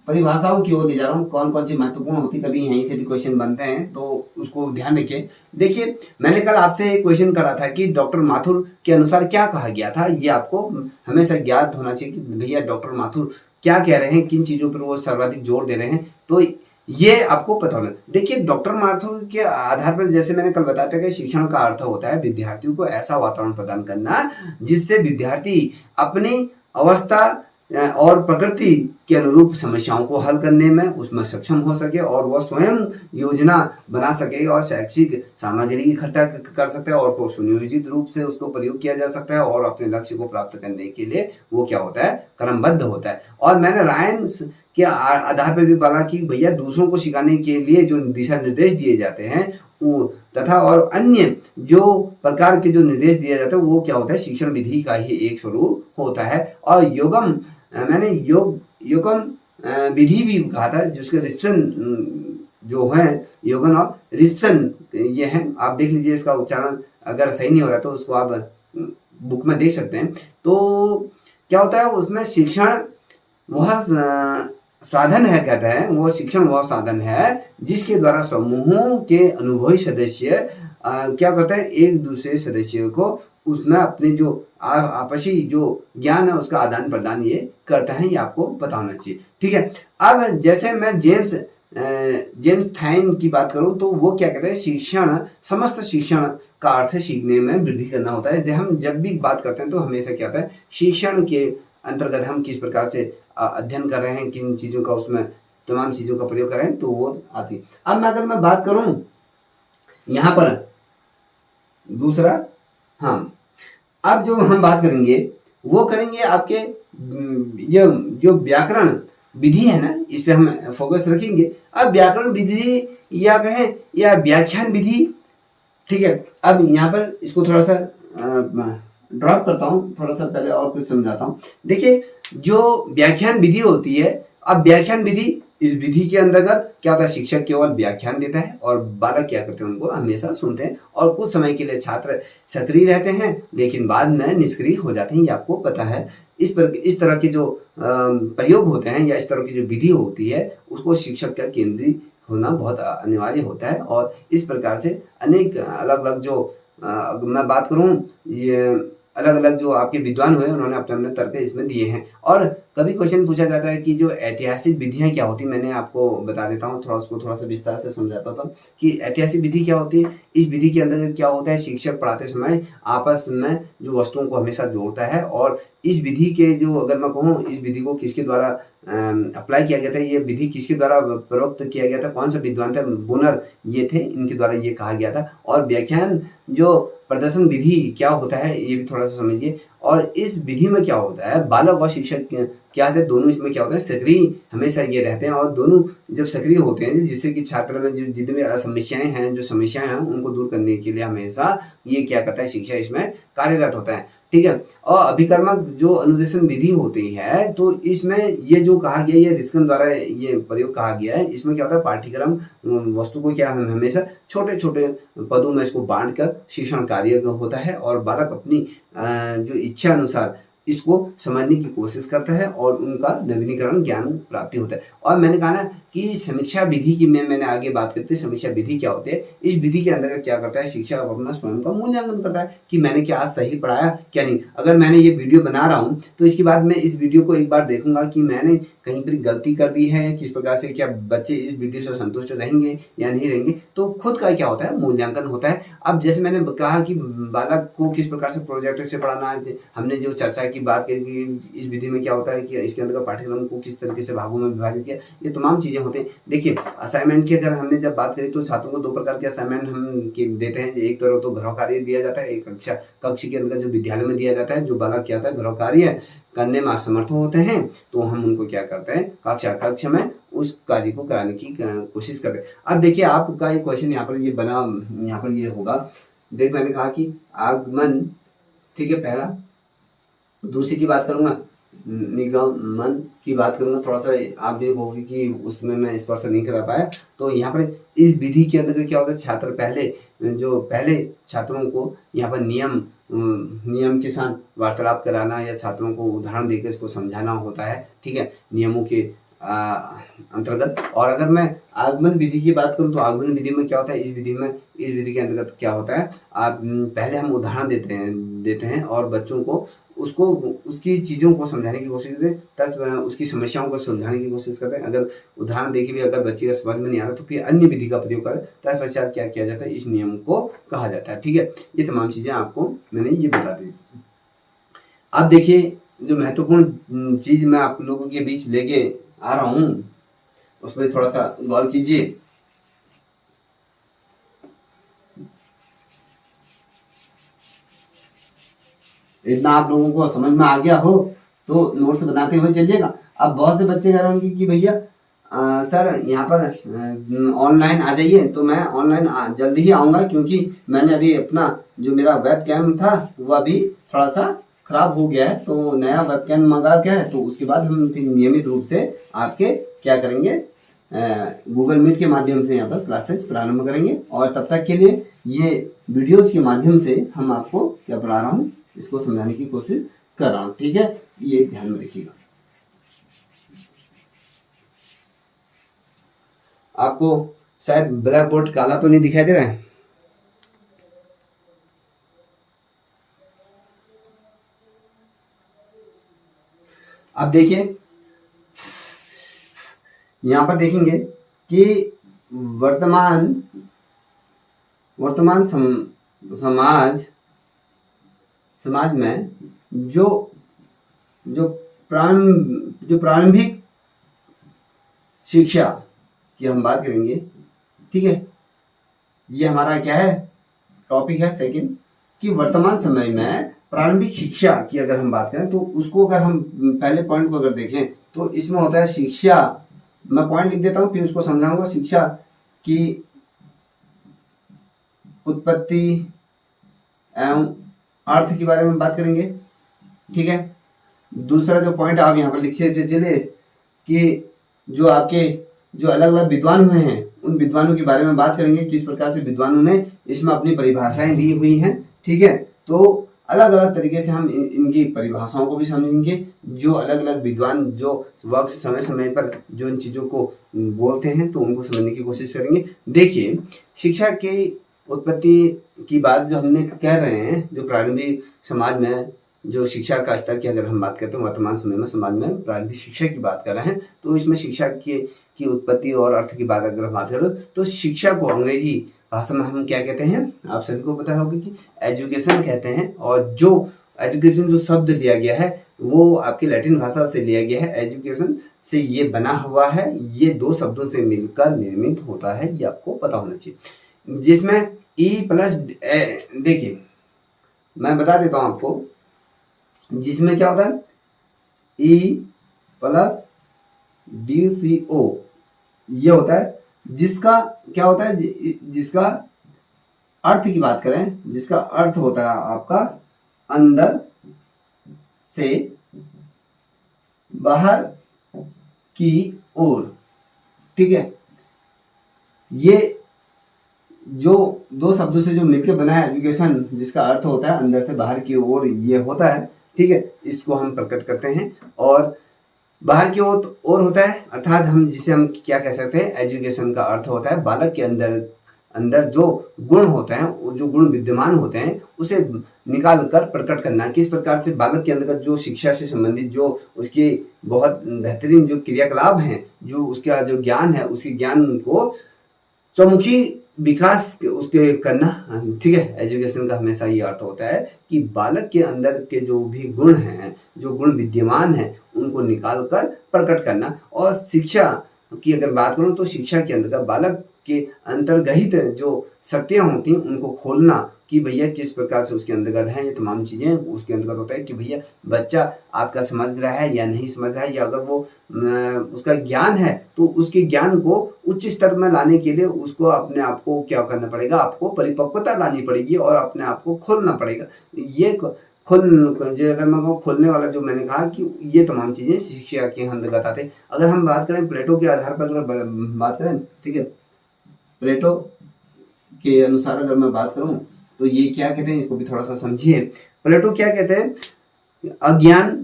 परिभाषाओं की ओर ले जा रहा हूँ, कौन कौन सी महत्वपूर्ण होती, कभी यहीं से भी क्वेश्चन बनते हैं तो उसको ध्यान रखिए। देखिए मैंने कल आपसे एक क्वेश्चन करा था कि डॉक्टर माथुर के अनुसार क्या कहा गया था। ये आपको हमेशा ज्ञात होना चाहिए कि भैया डॉक्टर माथुर क्या कह रहे हैं, किन चीजों पर वो सर्वाधिक जोर दे रहे हैं, तो ये आपको पता होना। देखिए डॉक्टर माथुर के आधार पर, जैसे मैंने कल बताया था कि शिक्षण का अर्थ होता है विद्यार्थियों को ऐसा वातावरण प्रदान करना जिससे विद्यार्थी अपनी अवस्था और प्रकृति के अनुरूप समस्याओं को हल करने में उसमें सक्षम हो सके और वह स्वयं योजना बना सके और शैक्षिक सामग्री इकट्ठा कर सकता है और सुनियोजित रूप से उसको प्रयोग किया जा सकता है और अपने लक्ष्य को प्राप्त करने के लिए वो क्या होता है, क्रमबद्ध होता है। और मैंने रायंस के आधार पर भी बोला कि भैया दूसरों को सिखाने के लिए जो दिशा निर्देश दिए जाते हैं तथा और अन्य जो प्रकार के जो निर्देश दिए जाते हैं वो क्या होता है, शिक्षण विधि का ही एक स्वरूप होता है। और योगम, मैंने योगम विधि भी कहा था, जिसके रिसेप्शन जो है योगन और रिसेप्शन ये है, आप देख लीजिए इसका उच्चारण अगर सही नहीं हो रहा तो उसको आप बुक में देख सकते हैं। तो क्या होता है उसमें शिक्षण वह साधन है, कहते हैं वो शिक्षण वह साधन है जिसके द्वारा समूहों के अनुभवी सदस्य क्या करते हैं, एक दूसरे सदस्यों को उसमें अपने जो आपसी जो ज्ञान है उसका आदान प्रदान ये करता है, ये आपको पता होना चाहिए। ठीक है, अब जैसे मैं जेम्स थाइन की बात करूं तो वो क्या कहते हैं, शिक्षण समस्त शिक्षण का अर्थ सीखने में वृद्धि करना होता है। हम जब भी बात करते हैं तो हमेशा क्या होता है, शिक्षण के अंतर्गत हम किस प्रकार से अध्ययन कर रहे हैं, किन चीजों का उसमें तमाम चीजों का प्रयोग कर रहे हैं, तो वो आती है। अब अगर मैं बात करूं यहाँ पर दूसरा, हाँ अब जो हम बात करेंगे वो करेंगे आपके ये जो व्याकरण विधि है ना, इस पे हम फोकस रखेंगे। अब व्याकरण विधि या कहें या व्याख्यान विधि, ठीक है। अब यहाँ पर इसको थोड़ा सा ड्रॉप करता हूँ, थोड़ा सा पहले और कुछ समझाता हूँ। देखिए जो व्याख्यान विधि होती है, अब व्याख्यान विधि, इस विधि के अंतर्गत क्या होता है, शिक्षक केवल व्याख्यान देता है और बालक क्या करते हैं, उनको हमेशा सुनते हैं और कुछ समय के लिए छात्र सक्रिय रहते हैं लेकिन बाद में निष्क्रिय हो जाते हैं, ये आपको पता है। इस तरह के जो प्रयोग होते हैं या इस तरह की जो विधि होती है उसको शिक्षक का केंद्रीय होना बहुत अनिवार्य होता है। और इस प्रकार से अनेक अलग अलग जो मैं बात करूं, ये अलग अलग जो आपके विद्वान हुए उन्होंने अपने अपने तर्क इसमें दिए हैं। और कभी क्वेश्चन पूछा जाता है कि जो ऐतिहासिक विधियां क्या होती, मैंने आपको बता देता हूँ, थोड़ा सा विस्तार से समझाता था कि ऐतिहासिक विधि क्या होती है। इस विधि के अंदर क्या होता है, शिक्षक पढ़ाते समय आपस में जो वस्तुओं को हमेशा जोड़ता है और इस विधि के जो, अगर मैं कहूँ इस विधि को किसके द्वारा अप्लाई किया गया था, ये विधि किसके द्वारा प्रयुक्त किया गया था, कौन सा विद्वान थे, बुनर ये थे, इनके द्वारा ये कहा गया था। और व्याख्यान जो प्रदर्शन विधि क्या होता है ये भी थोड़ा सा समझिए। और इस विधि में क्या होता है, बालक और शिक्षक क्या होते हैं, दोनों इसमें क्या होता है, सक्रिय हमेशा ये रहते हैं। और दोनों जब सक्रिय होते हैं जिससे कि छात्र में जो जितने समस्याएं हैं, जो समस्याएं हैं उनको दूर करने के लिए हमेशा ये क्या करता है, शिक्षा इसमें कार्यरत होता है। ठीक है, और अभिकर्मक जो अनुदेशन विधि होती है तो इसमें ये जो कहा गया, ये रिस्कन द्वारा ये प्रयोग कहा गया है। इसमें क्या होता है, पाठ्यक्रम वस्तु को क्या हम हमेशा छोटे छोटे पदों में इसको बांट कर शिक्षण कार्य होता है और बालक अपनी जो इच्छा अनुसार इसको समझने की कोशिश करता है और उनका नवीनीकरण ज्ञान प्राप्ति होता है। और मैंने कहा ना कि समीक्षा विधि की मैंने आगे बात करती, समीक्षा विधि क्या होती है, इस विधि के अंदर क्या करता है, शिक्षक अपना स्वयं का मूल्यांकन करता है कि मैंने क्या आज सही पढ़ाया क्या नहीं। अगर मैंने ये वीडियो बना रहा हूँ तो इसके बाद मैं इस वीडियो को एक बार देखूंगा कि मैंने कहीं पर गलती कर दी है, किस प्रकार से, क्या बच्चे इस वीडियो से संतुष्ट रहेंगे या नहीं रहेंगे, तो खुद का क्या होता है, मूल्यांकन होता है। अब जैसे मैंने कहा कि बालक को किस प्रकार से प्रोजेक्ट से पढ़ाना है, हमने जो चर्चा की बात करी कि इस विधि में क्या होता है कि इसके अंदर का पाठ्यक्रम को किस तरीके से भागों में विभाजित किया, ये तमाम चीजें होते हैं। देखिए असाइनमेंट की अगर हमने जब बात करी तो छात्रों को दो प्रकार के असाइनमेंट हम देते हैं। एक तरह तो गृह कार्य दिया जाता है, एक कक्षा के अंदर जो विद्यालय में दिया जाता है। जो बालक क्या होता है, गृह कार्य करने में असमर्थ होते हैं तो हम उनको क्या करते हैं, कक्षा में उस कार्य को कराने की कोशिश करते हैं। अब देखिए आपका एक क्वेश्चन यहाँ पर ये बना, यहाँ पर ये होगा, देख मैंने कहा कि आगमन, ठीक है, पहला। दूसरी की बात करूंगा, निगमन की बात करूंगा। थोड़ा सा आप देखोगे कि उसमें मैं स्पर्श नहीं करा पाया। तो यहाँ पर इस विधि के अंदर क्या होता है, छात्र पहले छात्रों को यहाँ पर नियम के साथ वार्तालाप कराना या छात्रों को उदाहरण देकर इसको समझाना होता है। ठीक है, नियमों के अंतर्गत। और अगर मैं आगमन विधि की बात करूं तो आगमन विधि में क्या होता है, इस विधि के अंतर्गत क्या होता है, आप पहले हम उदाहरण देते हैं और बच्चों को उसकी चीज़ों को समझाने की कोशिश करते हैं, तब उसकी समस्याओं को सुलझाने की कोशिश करते हैं। अगर उदाहरण देके भी अगर बच्चे का समझ में नहीं आ रहा तो फिर अन्य विधि का प्रयोग करें, तत्पश्चात क्या किया जाता है, इस नियम को कहा जाता है। ठीक है, ये तमाम चीज़ें आपको मैंने ये बता दी। अब देखिए, जो महत्वपूर्ण चीज़ मैं आप लोगों के बीच लेके आ रहा हूँ उस पर थोड़ा सा गौर कीजिए। इतना आप लोगों को समझ में आ गया हो तो नोट्स बनाते हुए चलिएगा। अब बहुत से बच्चे कह रहे होंगे कि भैया सर यहाँ पर ऑनलाइन आ जाइए, तो मैं ऑनलाइन जल्दी ही आऊँगा, क्योंकि मैंने अभी अपना जो मेरा वेब कैम था वो अभी थोड़ा सा खराब हो गया है, तो नया वेब कैम मंगा के है, तो उसके बाद हम फिर नियमित रूप से आपके क्या करेंगे, गूगल मीट के माध्यम से यहाँ पर क्लासेस प्रारंभ करेंगे। और तब तक के लिए ये वीडियोज के माध्यम से हम आपको क्या पढ़ा रहा हूँ, इसको समझाने की कोशिश कर रहा हूँ। ठीक है, ये ध्यान में रखिएगा। आपको शायद ब्लैक बोर्ड काला तो नहीं दिखाई दे रहा है? अब देखिए, यहां पर देखेंगे कि वर्तमान समाज में जो प्रारंभिक शिक्षा की हम बात करेंगे। ठीक है, ये हमारा क्या है, टॉपिक है सेकंड, कि वर्तमान समय में प्रारंभिक शिक्षा की अगर हम बात करें तो उसको अगर हम पहले पॉइंट को अगर देखें तो इसमें होता है शिक्षा, मैं पॉइंट लिख देता हूं फिर उसको समझाऊंगा। शिक्षा की उत्पत्ति एवं अर्थ के बारे में बात करेंगे। ठीक है, दूसरा जो पॉइंट आप यहाँ पर लिखे चलिए कि जो अलग अलग विद्वान हुए हैं उन विद्वानों के बारे में बात करेंगे, किस प्रकार से विद्वानों ने इसमें अपनी परिभाषाएं दी हुई हैं। ठीक है, तो अलग अलग तरीके से हम इनकी परिभाषाओं को भी समझेंगे। जो अलग अलग विद्वान जो वक्त समय समय पर जो इन चीज़ों को बोलते हैं तो उनको समझने की कोशिश करेंगे। देखिए, शिक्षा की उत्पत्ति की बात जो हमने कह रहे हैं, जो प्रारंभिक समाज में जो शिक्षा का स्तर की अगर हम बात करते हैं, वर्तमान समय में समाज में प्रारंभिक शिक्षा की बात कर रहे हैं, तो इसमें शिक्षा की उत्पत्ति और अर्थ की बात अगर हम बात करें तो शिक्षा को अंग्रेजी भाषा में हम क्या कहते हैं, आप सभी को पता होगा कि एजुकेशन कहते हैं। और जो एजुकेशन जो शब्द लिया गया है वो आपकी लैटिन भाषा से लिया गया है, एजुकेशन से ये बना हुआ है, ये दो शब्दों से मिलकर निर्मित होता है, ये आपको पता होना चाहिए। जिसमें ई प्लस देखिए मैं बता देता हूं आपको, जिसमें क्या होता है ई प्लस DCO ये होता है, जिसका क्या होता है, जिसका अर्थ की बात करें, जिसका अर्थ होता है आपका अंदर से बाहर की ओर। ठीक है, ये जो दो शब्दों से जो मिलकर बना है एजुकेशन, जिसका अर्थ होता है अंदर से बाहर की ओर, ये होता है। ठीक है, इसको हम प्रकट करते हैं। और बाहर की ओर होता है, अर्थात हम क्या कह सकते हैं, एजुकेशन का अर्थ होता है बालक के अंदर जो गुण होते हैं, जो गुण विद्यमान होते हैं, उसे निकाल कर प्रकट करना। किस प्रकार से बालक के अंदर जो शिक्षा से संबंधित जो उसके बहुत बेहतरीन जो क्रियाकलाप हैं, जो उसका जो ज्ञान है, उसके ज्ञान को चौमुखी विकास उसके करना। ठीक है, एजुकेशन का हमेशा ये अर्थ होता है कि बालक के अंदर के जो भी गुण हैं, जो गुण विद्यमान हैं, उनको निकाल कर प्रकट करना। और शिक्षा की अगर बात करूं तो शिक्षा के अंतर्गत बालक के अंतर्गहित जो शक्तियां होती हैं उनको खोलना कि भैया किस प्रकार से उसके अंतर्गत है, ये तमाम चीज़ें उसके अंतर्गत होता है कि भैया बच्चा आपका समझ रहा है या नहीं समझ रहा है, या अगर वो उसका ज्ञान है तो उसके ज्ञान को उच्च स्तर में लाने के लिए उसको अपने आप को क्या करना पड़ेगा, आपको परिपक्वता लानी पड़ेगी और अपने आप को खोलना पड़ेगा। ये अगर मैं कहूँ खोलने वाला, जो मैंने कहा कि ये तमाम चीज़ें शिक्षा के अंतर्गत आते हैं। अगर हम बात करें प्लेटो के आधार पर अगर बात करें, ठीक है, प्लेटो के अनुसार अगर मैं बात करूं तो ये क्या कहते हैं, इसको भी थोड़ा सा समझिए। प्लेटो क्या कहते हैं, अज्ञान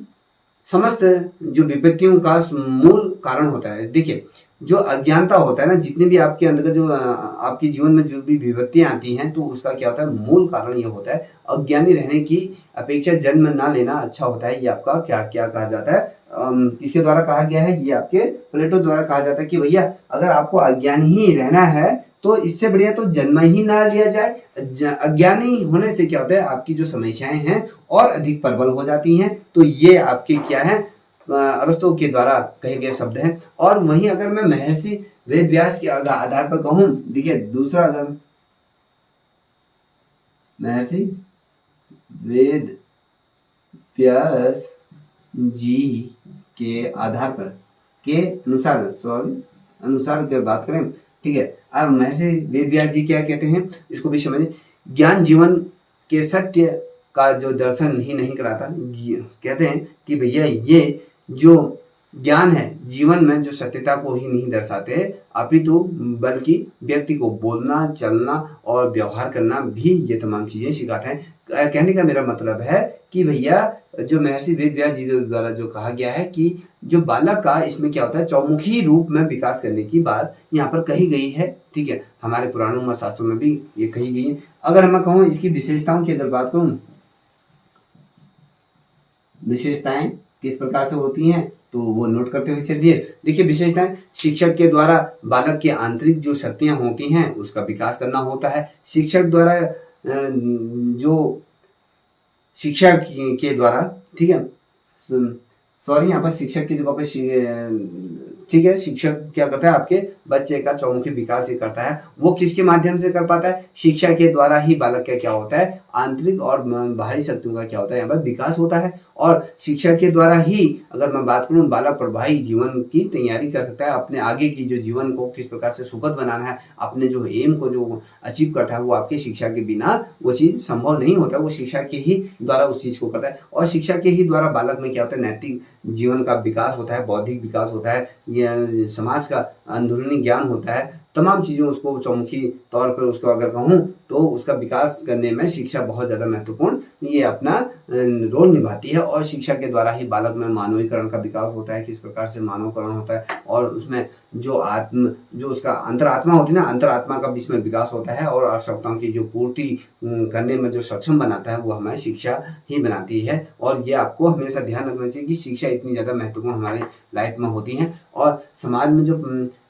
समस्त जो विपत्तियों का मूल कारण होता है। देखिए जो अज्ञानता होता है ना, जितने भी आपके अंदर का जो आपके जीवन में जो भी विपत्तियां आती हैं, तो उसका क्या होता है, मूल कारण ये होता है अज्ञानी रहने की अपेक्षा जन्म ना लेना अच्छा होता है। ये आपका क्या क्या कहा जाता है, किसके द्वारा कहा गया है, ये आपके प्लेटो द्वारा कहा जाता है कि भैया अगर आपको अज्ञानी ही रहना है तो इससे बढ़िया तो जन्म ही ना लिया जाए। अज्ञानी होने से क्या होता है, आपकी जो समस्याएं हैं और अधिक प्रबल हो जाती हैं। तो ये आपके क्या है, अरस्तु के द्वारा कहे गए शब्द हैं। और वहीं अगर मैं महर्षि वेद व्यास के आधार पर कहूं, देखिए दूसरा अगर महर्षि वेद व्यास जी के आधार पर के अनुसार अनुसार की बात करें, ठीक है। अब महर्षि वेद व्यास जी क्या कहते हैं, इसको भी समझे। ज्ञान जीवन के सत्य का जो दर्शन ही नहीं कराता, कहते हैं कि भैया ये जो ज्ञान है जीवन में जो सत्यता को ही नहीं दर्शाते, अपितु बल्कि व्यक्ति को बोलना, चलना और व्यवहार करना भी ये तमाम चीजें सिखाते हैं। कहने का मेरा मतलब है कि भैया जो महर्षि वेद व्यास जी द्वारा जो कहा गया है कि जो बालक का इसमें क्या होता है, चौमुखी रूप में विकास करने की बात यहाँ पर कही गई है, ठीक है। हमारे पुराणों में, शास्त्रों में भी ये कही गई है। अगर मैं कहूँ इसकी विशेषताओं की अगर बात करूँ, विशेषताएं किस प्रकार से होती हैं तो वो नोट करते हुए चलिए। देखिए विशेषताएं, शिक्षक के द्वारा बालक की आंतरिक जो शक्तियां होती हैं उसका विकास करना होता है। शिक्षक द्वारा जो शिक्षा के द्वारा, ठीक है, सॉरी यहाँ पर शिक्षक की जगह पे ठीक है, शिक्षक क्या करता है, आपके बच्चे का चौमुखी विकास ही करता है। वो किसके माध्यम से कर पाता है, शिक्षा के द्वारा ही बालक का क्या होता है, आंतरिक और बाहरी शक्तियों का क्या होता है, यहाँ पर विकास होता है। और शिक्षा के द्वारा ही अगर मैं बात करूँ, बालक प्रभावी जीवन की तैयारी कर सकता है। अपने आगे की जो जीवन को किस प्रकार से सुखद बनाना है, अपने जो एम को जो अचीव करता है, वो आपके शिक्षा के बिना वो चीज़ संभव नहीं होता, वो शिक्षा के ही द्वारा उस चीज़ को करता है। और शिक्षा के ही द्वारा बालक में क्या होता है, नैतिक जीवन का विकास होता है, बौद्धिक विकास होता है, यह समाज का अंदरूनी ज्ञान होता है। तमाम चीज़ें उसको चौमुखी तौर पर उसको अगर कहूँ तो उसका विकास करने में शिक्षा बहुत ज़्यादा महत्वपूर्ण ये अपना रोल निभाती है। और शिक्षा के द्वारा ही बालक में मानवीकरण का विकास होता है, किस प्रकार से मानवकरण होता है, और उसमें जो उसका अंतरात्मा होती है ना, अंतरात्मा का बीच में विकास होता है। और आवश्यकताओं की जो पूर्ति करने में जो सक्षम बनाता है वो हमें शिक्षा ही बनाती है। और ये आपको हमेशा ध्यान रखना चाहिए कि शिक्षा इतनी ज़्यादा महत्वपूर्ण हमारे लाइफ में होती है। और समाज में जो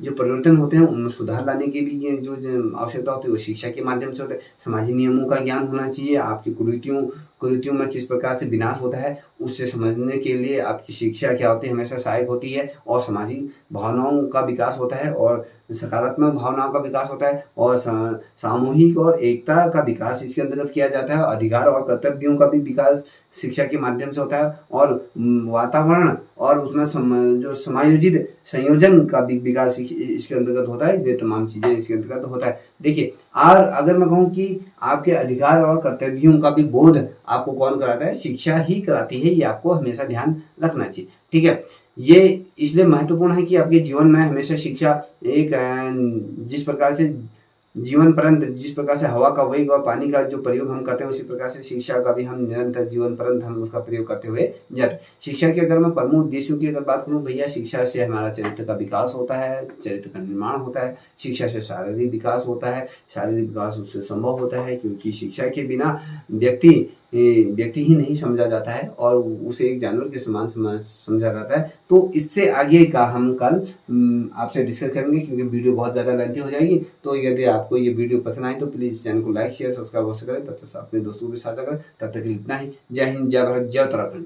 परिवर्तन होते हैं उनमें सुधार लाने की भी ये जो आवश्यकता होती है वो शिक्षा के माध्यम से होता है। समाजी नियमों का ज्ञान होना चाहिए, आपकी कुरीतियों में किस प्रकार से विनाश होता है उससे समझने के लिए आपकी शिक्षा क्या होती है, हमेशा सहायक होती है। और सामाजिक भावनाओं का विकास होता है और सकारात्मक भावनाओं का विकास होता है। और सामूहिक और एकता का विकास इसके अंतर्गत किया जाता है। अधिकार और कर्तव्यों का भी विकास शिक्षा के माध्यम से होता है। और वातावरण और उसमें जो समायोजित संयोजन का भी विकास इसके अंतर्गत होता है। ये तमाम चीजें इसके अंतर्गत होता है। देखिए, और अगर मैं कहूँ कि आपके अधिकार और कर्तव्यों का भी बोध आपको कौन कराता है, शिक्षा ही कराती है। ये आपको हमेशा ध्यान रखना चाहिए, ठीक है। ये इसलिए महत्वपूर्ण है कि आपके जीवन में हमेशा शिक्षा एक जिस प्रकार से जीवन पर्यंत, जिस प्रकार से हवा का वेग और पानी का जो प्रयोग हम करते हैं उसी प्रकार से शिक्षा का भी हम निरंतर जीवन पर्यंत हम उसका प्रयोग करते हुए जाते हैं। शिक्षा के अगर मैं प्रमुख उद्देश्यों की अगर बात करूं भैया, शिक्षा से हमारा चरित्र का विकास होता है, चरित्र का निर्माण होता है। शिक्षा से शारीरिक विकास होता है, शारीरिक विकास उससे संभव होता है क्योंकि शिक्षा के बिना व्यक्ति ही नहीं समझा जाता है और उसे एक जानवर के समान समझा जाता है। तो इससे आगे का हम कल आपसे डिस्कस करेंगे क्योंकि वीडियो बहुत ज़्यादा लेंथी हो जाएगी। तो यदि आपको ये वीडियो पसंद आए तो प्लीज़ चैनल को लाइक शेयर सब्सक्राइब अवश्य करें। तब तक अपने दोस्तों के साथ करें। तब तक इतना ही। जय हिंद, जय भारत, जय उत्तराखंड।